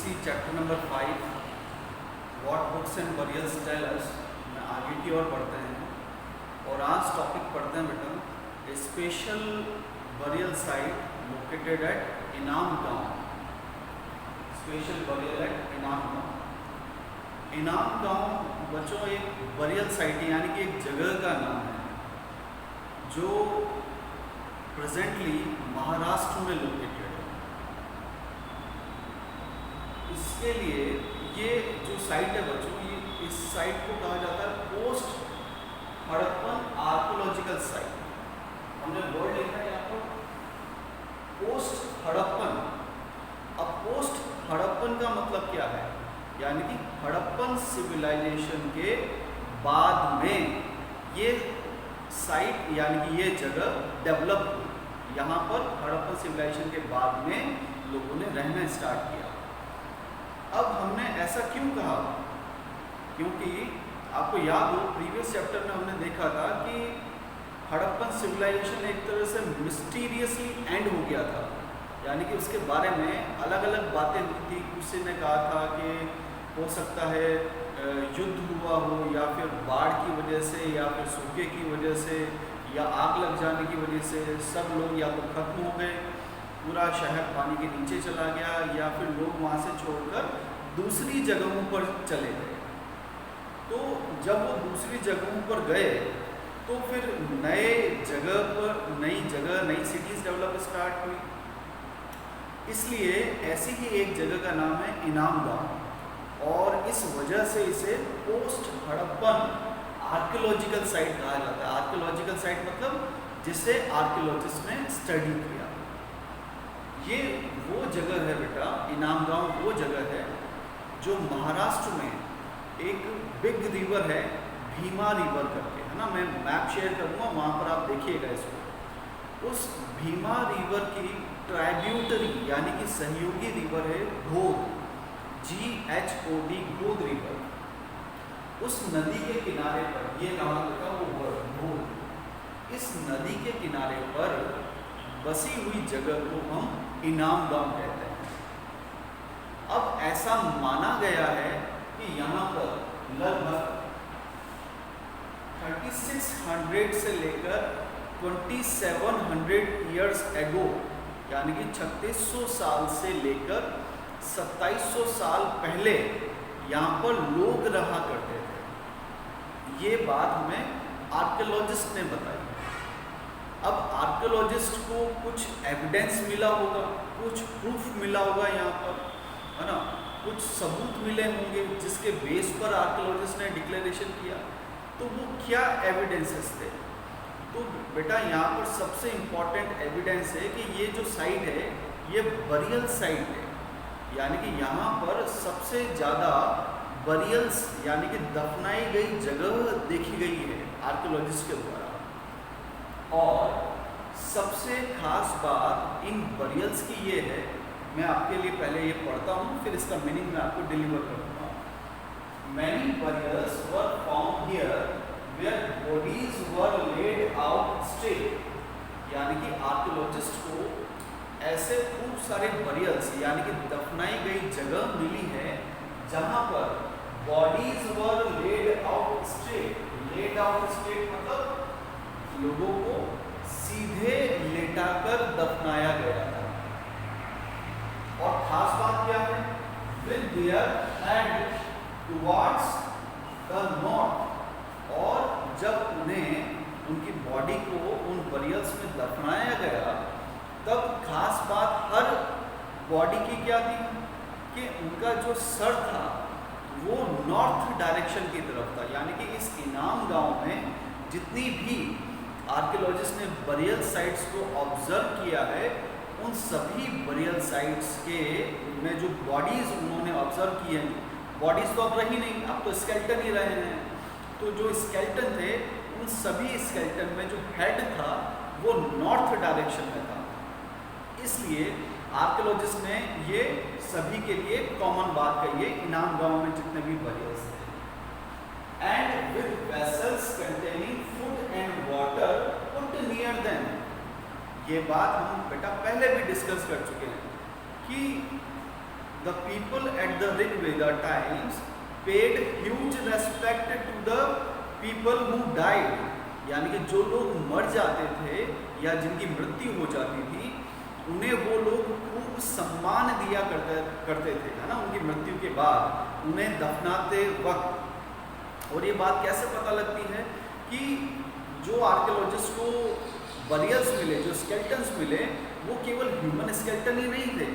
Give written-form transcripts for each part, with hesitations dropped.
C chapter number 5 what books and burials tell us में आगे की ओर बढ़ते हैं और आज टॉपिक पढ़ते हैं बेटा special burial site located at इनाम गांव। स्पेशल बरियल एट इनाम गांव। इनाम गांव बच्चों एक बरियल साइट है, यानी कि एक जगह का नाम है जो प्रेजेंटली महाराष्ट्र में लोकेटेड है। इसके लिए ये जो साइट है बच्चों, ये इस साइट को कहा जाता है पोस्ट हड़प्पन आर्कोलॉजिकल साइट। हमने वर्ड लिखा है यहाँ पर पोस्ट हड़प्पन। अब पोस्ट हड़प्पन का मतलब क्या है, यानी कि हड़प्पन सिविलाइजेशन के बाद में ये साइट यानी कि ये जगह डेवलप हुई। यहाँ पर हड़प्पन सिविलाइजेशन के बाद में लोगों ने रहना स्टार्ट किया। अब हमने ऐसा क्यों कहा, क्योंकि आपको याद हो प्रीवियस चैप्टर में हमने देखा था कि हड़प्पन सिविलाइजेशन एक तरह से मिस्टीरियसली एंड हो गया था, यानी कि उसके बारे में अलग अलग बातें हुई थी। किसी ने कहा था कि हो सकता है युद्ध हुआ हो, या फिर बाढ़ की वजह से, या फिर सूखे की वजह से, या आग लग जाने की वजह से सब लोग या तो खत्म हो गए, पूरा शहर पानी के नीचे चला गया, या फिर लोग वहाँ से छोड़कर दूसरी जगहों पर चले गए। तो जब वो दूसरी जगहों पर गए तो फिर नए जगह पर नई जगह नई सिटीज़ डेवलप स्टार्ट हुई। इसलिए ऐसी ही एक जगह का नाम है इनाम गांव, और इस वजह से इसे पोस्ट हड़प्पन आर्कियोलॉजिकल साइट कहा जाता है। आर्कियोलॉजिकल साइट मतलब जिसे आर्कियोलॉजिस्ट ने स्टडी किया। ये वो जगह है बेटा, इनाम गांव वो जगह है जो महाराष्ट्र में एक बिग रिवर है, भीमा रिवर करके, है ना। मैं मैप शेयर करूँगा, वहाँ पर आप देखिएगा इसको। उस भीमा रिवर की ट्राइब्यूटरी यानी कि सहयोगी रिवर है घोद, GHOD, घोद रिवर। उस नदी के किनारे पर, ये नाम का वो वर्ड घोद, इस नदी के किनारे पर बसी हुई जगह को हम इनाम गांव कहते हैं। अब ऐसा माना गया है कि यहाँ पर लगभग 3600 से लेकर 2700 ईयर्स एगो, यानी कि 3600 साल से लेकर 2700 साल पहले यहाँ पर लोग रहा करते थे। ये बात हमें आर्कियोलॉजिस्ट ने बताई। अब आर्कियोलॉजिस्ट को कुछ एविडेंस मिला होगा, कुछ प्रूफ मिला होगा यहाँ पर, है ना, कुछ सबूत मिले होंगे जिसके बेस पर आर्कियोलॉजिस्ट ने डिक्लेरेशन किया। तो वो क्या एविडेंसेस थे? तो बेटा यहाँ पर सबसे इम्पॉर्टेंट एविडेंस है कि ये जो साइट है ये बरियल साइट है, यानी कि यहाँ पर सबसे ज़्यादा बरियल्स यानी कि दफनाई गई जगह देखी गई है आर्कियोलॉजिस्ट के द्वारा। और सबसे खास बात इन बरियल्स की ये है, मैं आपके लिए पहले ये पढ़ता हूँ, फिर इसका मीनिंग मैं आपको डिलीवर करूँगा। Many burials were found here where bodies were laid out straight, यानी कि आर्कियोलॉजिस्ट को ऐसे खूब सारे बरियल्स यानी कि दफनाई गई जगह मिली है जहाँ पर bodies were laid out straight. Laid out straight मतलब लोगों को सीधे लेटाकर दफनाया गया था। और खास बात क्या है, with their hand towards the north. और जब उन्हें उनकी बॉडी को उन बरियल्स में दफनाया गया तब खास बात हर बॉडी की क्या थी कि उनका जो सर था वो नॉर्थ डायरेक्शन की तरफ था। यानी कि इस इनाम गांव में जितनी भी आर्कियोलॉजिस्ट ने बरियल साइट्स को ऑब्जर्व किया है, उन सभी बरियल साइट्स के में जो बॉडीज़ उन्होंने ऑब्जर्व किए हैं, बॉडीज़ तो अब रही नहीं, अब तो स्केल्टन ही रहे हैं। तो जो स्केल्टन थे उन सभी स्केल्टन में जो हेड था वो नॉर्थ डायरेक्शन में था। इसलिए आर्कियोलॉजिस्ट ने ये सभी के लिए कॉमन बात कही है, इनाम गांव में जितने भी बरियल्स थे। And with vessels containing food and water put near them. ये बात हम बेटा पहले भी डिस्कस कर चुके हैं कि the people at the Rigveda times paid huge respect to the people who died, यानी कि जो लोग मर जाते थे या जिनकी मृत्यु हो जाती थी उन्हें वो लोग खूब सम्मान दिया करते थे, है ना, उनकी मृत्यु के बाद उन्हें दफनाते वक्त। और ये बात कैसे पता लगती है कि जो आर्कियोलॉजिस्ट को बरियल्स मिले, जो स्केल्टन्स मिले, वो केवल ह्यूमन स्केल्टन ही नहीं थे,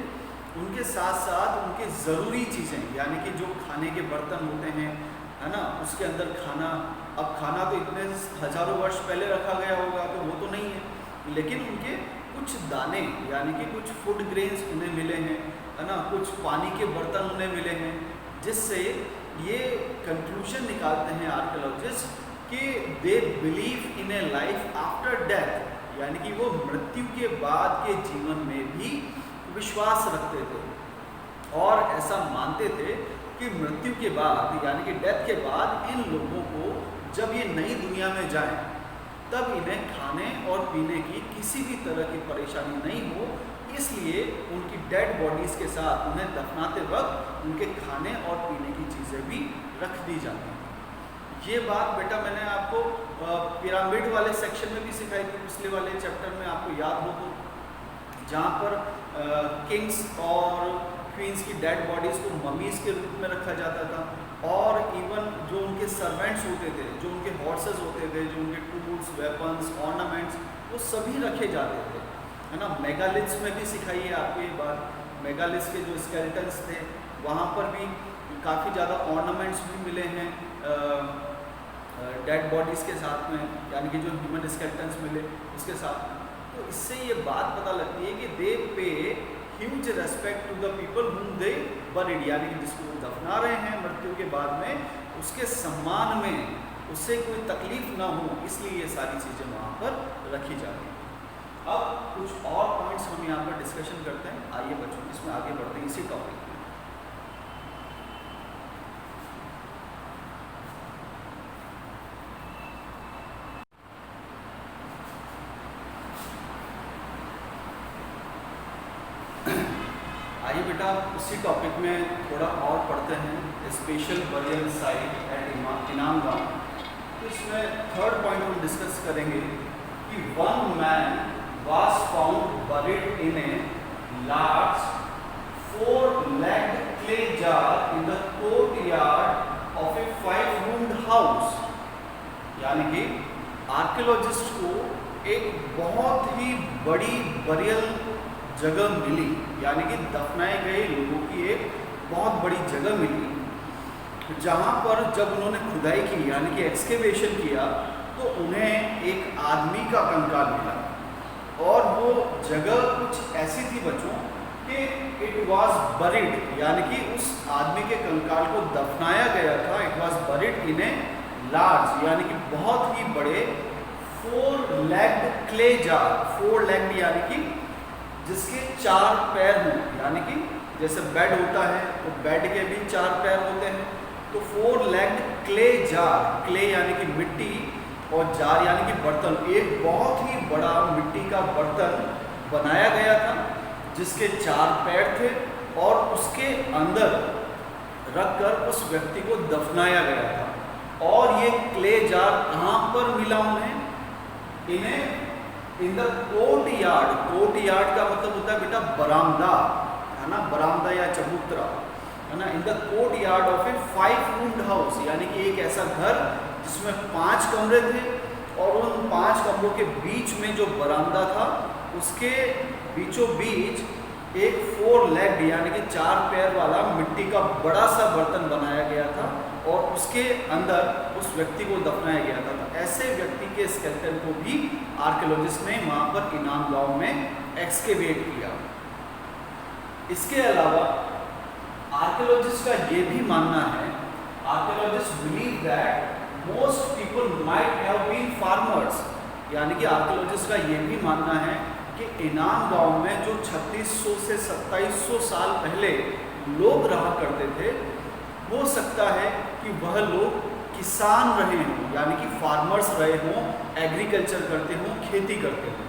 उनके साथ साथ उनके ज़रूरी चीज़ें, यानी कि जो खाने के बर्तन होते हैं, है ना, उसके अंदर खाना, अब खाना तो इतने हजारों वर्ष पहले रखा गया होगा तो वो तो नहीं है, लेकिन उनके कुछ दाने यानी कि कुछ फूड ग्रेन्स उन्हें मिले हैं, है ना, कुछ पानी के बर्तन उन्हें मिले हैं, जिससे ये कंक्लूजन निकालते हैं आर्कियोलॉजिस्ट कि they believe in A life after death, यानी कि वो मृत्यु के बाद के जीवन में भी विश्वास रखते थे और ऐसा मानते थे कि मृत्यु के बाद यानी कि डेथ के बाद इन लोगों को जब ये नई दुनिया में जाएं तब इन्हें खाने और पीने की किसी भी तरह की परेशानी नहीं हो, इसलिए उनकी डेड बॉडीज़ के साथ उन्हें दफनाते वक्त उनके खाने और पीने की चीज़ें भी रख दी जाती हैं। ये बात बेटा मैंने आपको पिरामिड वाले सेक्शन में भी सिखाई थी, पिछले वाले चैप्टर में, आपको याद हो तो, जहाँ पर किंग्स और क्वींस की डेड बॉडीज़ को ममीज़ के रूप में रखा जाता था, और इवन जो उनके सर्वेंट्स होते थे, जो उनके हॉर्सेस होते थे, जो उनके टूल्स, वेपन्स, ऑर्नामेंट्स, वो सभी रखे जाते थे, है ना। मेगालिथ्स में भी सिखाई है आपको ये बात, मेगालिथ्स के जो स्केलेटन्स थे वहाँ पर भी काफ़ी ज़्यादा ऑर्नामेंट्स भी मिले हैं डेड बॉडीज़ के साथ में, यानी कि जो ह्यूमन स्केलेटन्स मिले उसके साथ में। तो इससे ये बात पता लगती है कि they pay huge respect to the people whom they buried, यानी कि जिसको वो दफना रहे हैं मृत्यु के बाद में, उसके सम्मान में, उससे कोई तकलीफ ना हो, इसलिए ये सारी चीज़ें वहाँ पर रखी जाती हैं। अब कुछ और पॉइंट्स हम यहाँ पर डिस्कशन करते हैं, आइए बच्चों इसमें आगे बढ़ते हैं इसी टॉपिक में। आइए बेटा उसी टॉपिक में थोड़ा और पढ़ते हैं, स्पेशल बरियल साइट एट इनाम गांव। तो इसमें थर्ड पॉइंट हम डिस्कस करेंगे कि one man was found buried in a large 4-legged clay jar in the courtyard of a 5-roomed house, यानी कि आर्कियोलॉजिस्ट को एक बहुत ही बड़ी बरियल जगह मिली, यानी कि दफनाए गए लोगों की एक बहुत बड़ी जगह मिली, जहाँ पर जब उन्होंने खुदाई की यानी कि एक्सकेवेशन किया तो उन्हें एक आदमी का कंकाल मिला, और वो जगह कुछ ऐसी थी बच्चों कि इट वाज बरीड, यानी कि उस आदमी के कंकाल को दफनाया गया था, it was buried in a large, यानी कि बहुत ही बड़े 4-legged क्ले जार, 4-legged यानी कि जिसके 4 पैर हों, यानी कि जैसे बेड होता है तो बेड के भी 4 पैर होते हैं, तो 4-legged क्ले जार, क्ले यानी कि मिट्टी और जार यानी कि बर्तन, एक बहुत ही बड़ा मिट्टी का बर्तन बनाया गया था जिसके 4 पैर थे, और उसके अंदर रखकर उस व्यक्ति को दफनाया गया था। और ये क्ले जार कहाँ पर मिला उन्हें? इन्हें in the court yard, court yard का मतलब होता है बेटा बरामदा, है ना, बरामदा या चबूतरा, है ना। In the court yard of A 5-roomed house, यानी कि एक ऐसा घर जिसमें 5 कमरे थे, और उन 5 कमरों के बीच में जो बरामदा था उसके बीचों बीच एक 4-legged यानी कि 4 पैर वाला मिट्टी का बड़ा सा बर्तन बनाया गया था, और उसके अंदर उस व्यक्ति को दफनाया गया था। तो ऐसे व्यक्ति के स्केलेटन को भी आर्कियोलॉजिस्ट ने वहाँ पर इनाम गांव में एक्सकेवेट किया। इसके अलावा आर्कियोलॉजिस्ट का ये भी मानना है, archaeologist believe that most people might have been farmers, यानी कि आर्कियोलॉजिस्ट का ये भी मानना है कि इनाम गांव में जो 3600 से 2700 साल पहले लोग रहा करते थे, हो सकता है कि वह लोग किसान रहे हों, यानी कि फार्मर्स रहे हों, एग्रीकल्चर करते हों, खेती करते हों।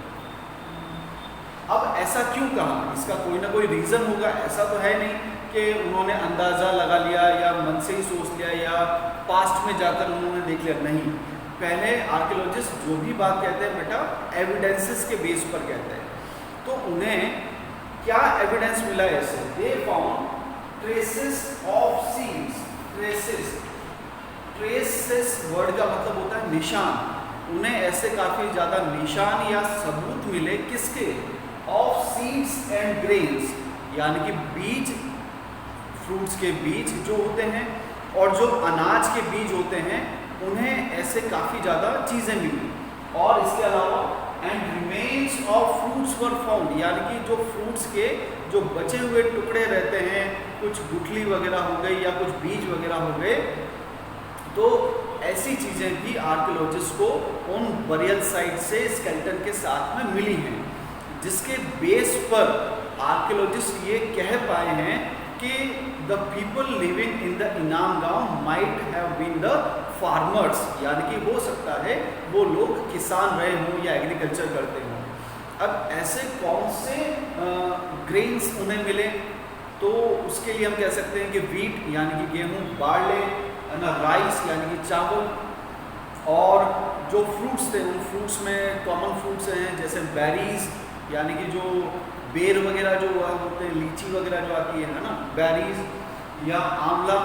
अब ऐसा क्यों कहा? इसका कोई ना कोई रीज़न होगा, ऐसा तो है नहीं कि उन्होंने अंदाज़ा लगा लिया या मन से ही सोच लिया या पास्ट में जाकर उन्होंने देख लिया, नहीं। पहले आर्कियोलॉजिस्ट जो भी बात कहते हैं बेटा एविडेंसेस के बेस पर कहते हैं। तो उन्हें क्या एविडेंस मिला ऐसे? They found traces of seeds. Traces word का मतलब होता है निशान। उन्हें ऐसे काफ़ी ज़्यादा निशान या सबूत मिले, किसके? ऑफ सीड्स एंड ग्रेन्स, यानी कि बीज, फ्रूट्स के बीज जो होते हैं और जो अनाज के बीज होते हैं, उन्हें ऐसे काफ़ी ज़्यादा चीज़ें मिली। और इसके अलावा and remains of fruits were found, यानी कि जो फ्रूट्स के जो बचे हुए टुकड़े रहते हैं, कुछ गुठली वगैरह हो गई या कुछ बीज वगैरह हो गए, तो ऐसी चीज़ें भी आर्कियोलॉजिस्ट को उन बरियल साइट से स्केलेटन के साथ में मिली हैं, जिसके बेस पर आर्कियोलॉजिस्ट ये कह पाए हैं कि the people living in the Inamgaon might have been the farmers, यानी कि हो सकता है वो लोग किसान रहे हों या एग्रीकल्चर करते हों। अब ऐसे कौन से ग्रेन्स उन्हें मिले? तो उसके लिए हम कह सकते हैं कि वीट यानी कि गेहूँ, बार्ले, राइस यानी कि चावल, और जो फ्रूट्स थे उन फ्रूट्स में कॉमन फ्रूट्स हैं जैसे बेरीज यानी कि जो बेर वगैरह जो होते हैं, लीची वगैरह जो आती है ना, बेरीज, या आंवला,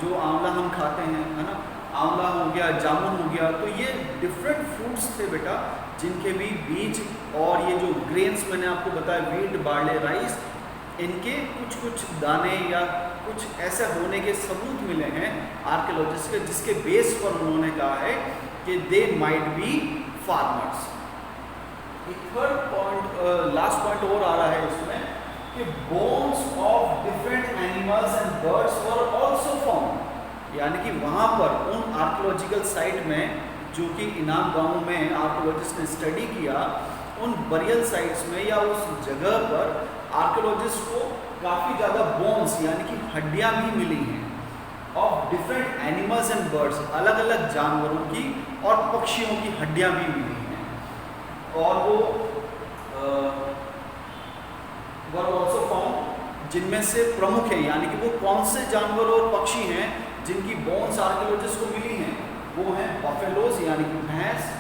जो आंवला हम खाते हैं, है ना, आंवला हो गया, जामुन हो गया। तो ये डिफरेंट फ्रूट्स थे बेटा, जिनके भी बीज और ये जो ग्रेन्स मैंने आपको बताया, वीट, बार्ले, राइस, इनके कुछ कुछ दाने या कुछ ऐसे होने के सबूत मिले हैं आर्कियोलॉजिस्ट के, जिसके बेस पर उन्होंने कहा है कि दे माइट बी फार्मर्स। एक थर्ड पॉइंट, लास्ट पॉइंट और आ रहा है इसमें कि bones of different animals and birds were also found, यानी कि वहाँ पर उन आर्कियोलॉजिकल साइट में जो कि इनाम गांव में आर्कियोलॉजिस्ट ने स्टडी किया, उन बरियल साइट्स में या उस जगह पर आर्कियोलॉजिस्ट को काफ़ी ज़्यादा बोन्स यानी कि हड्डियाँ भी मिली हैं of different animals and birds, अलग अलग जानवरों की और पक्षियों की हड्डियाँ भी मिली हैं। और वो वर ऑल्सो फाउंड, जिनमें से प्रमुख है, यानी कि वो कौन से जानवर और पक्षी हैं जिनकी बोन्स आर्कियोलॉजिस्ट को मिली हैं? वो हैं बफेलोज यानी कि भैंस,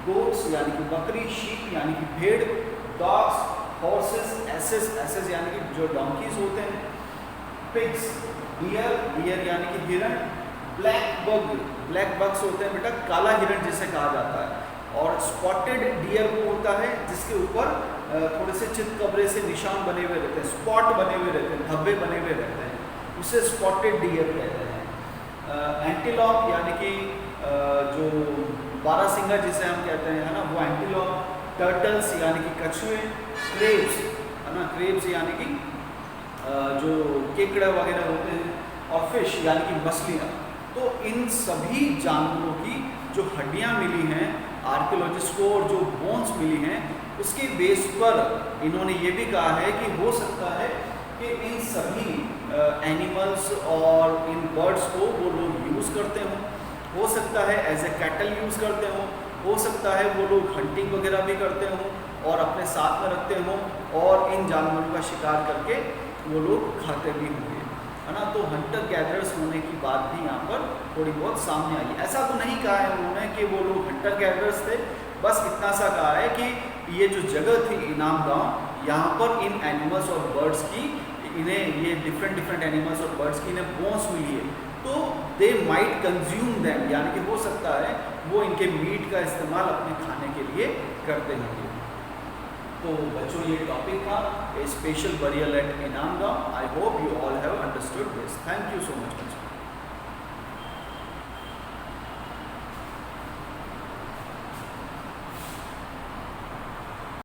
गोट्स यानी कि बकरी, शीप यानी कि भेड़, डॉग्स, हॉर्सेस, एसेस यानी कि जो डोंकीज होते हैं, पिग्स, डियर यानी कि हिरण, ब्लैक बग्स होते हैं बेटा, काला हिरण जिसे कहा जाता है, और स्पॉटेड डियर वो होता है जिसके ऊपर थोड़े से चितकबरे से निशान बने हुए रहते हैं, स्पॉट बने हुए रहते हैं, धब्बे बने हुए रहते हैं, उसे स्पॉटेड डियर कहते हैं। एंटीलॉप यानी कि जो बारहसिंगा जिसे हम कहते हैं, है ना, वो एंटीलॉप, टर्टल्स यानी कि कछुए, क्रेब्स, है ना, क्रेब्स यानी कि जो केकड़े वगैरह होते हैं, और फिश यानी कि मछलियाँ। तो इन सभी जानवरों की जो हड्डियाँ मिली हैं आर्कियोलॉजिस्ट को और जो बोन्स मिली हैं, उसके बेस पर इन्होंने ये भी कहा है कि हो सकता है कि इन सभी एनिमल्स और इन बर्ड्स को वो लोग यूज़ करते हों, हो सकता है एज ए कैटल यूज़ करते हों, हो सकता है वो लोग हंटिंग वगैरह भी करते हों और अपने साथ में रखते हों, और इन जानवरों का शिकार करके वो लोग खाते भी होंगे, है ना। तो हंटर गैदरर्स होने की बात भी यहाँ पर थोड़ी बहुत सामने आई है। ऐसा तो नहीं कहा है उन्होंने कि वो लोग हंटर गैदरर्स थे, बस इतना सा कहा है कि ये जो जगह थी इनाम गांव, यहाँ पर इन एनिमल्स और बर्ड्स की, इन्हें ये डिफरेंट एनिमल्स और बर्ड्स की इन्हें बोन्स मिली है, तो दे माइट कंज्यूम देम, यानी कि हो सकता है वो इनके मीट का इस्तेमाल अपने खाने के लिए करते होंगे। तो बच्चों ये टॉपिक था ए स्पेशल बरियल एट इनाम गांव। I hope you all have understood this. Thank you so much बच्चों।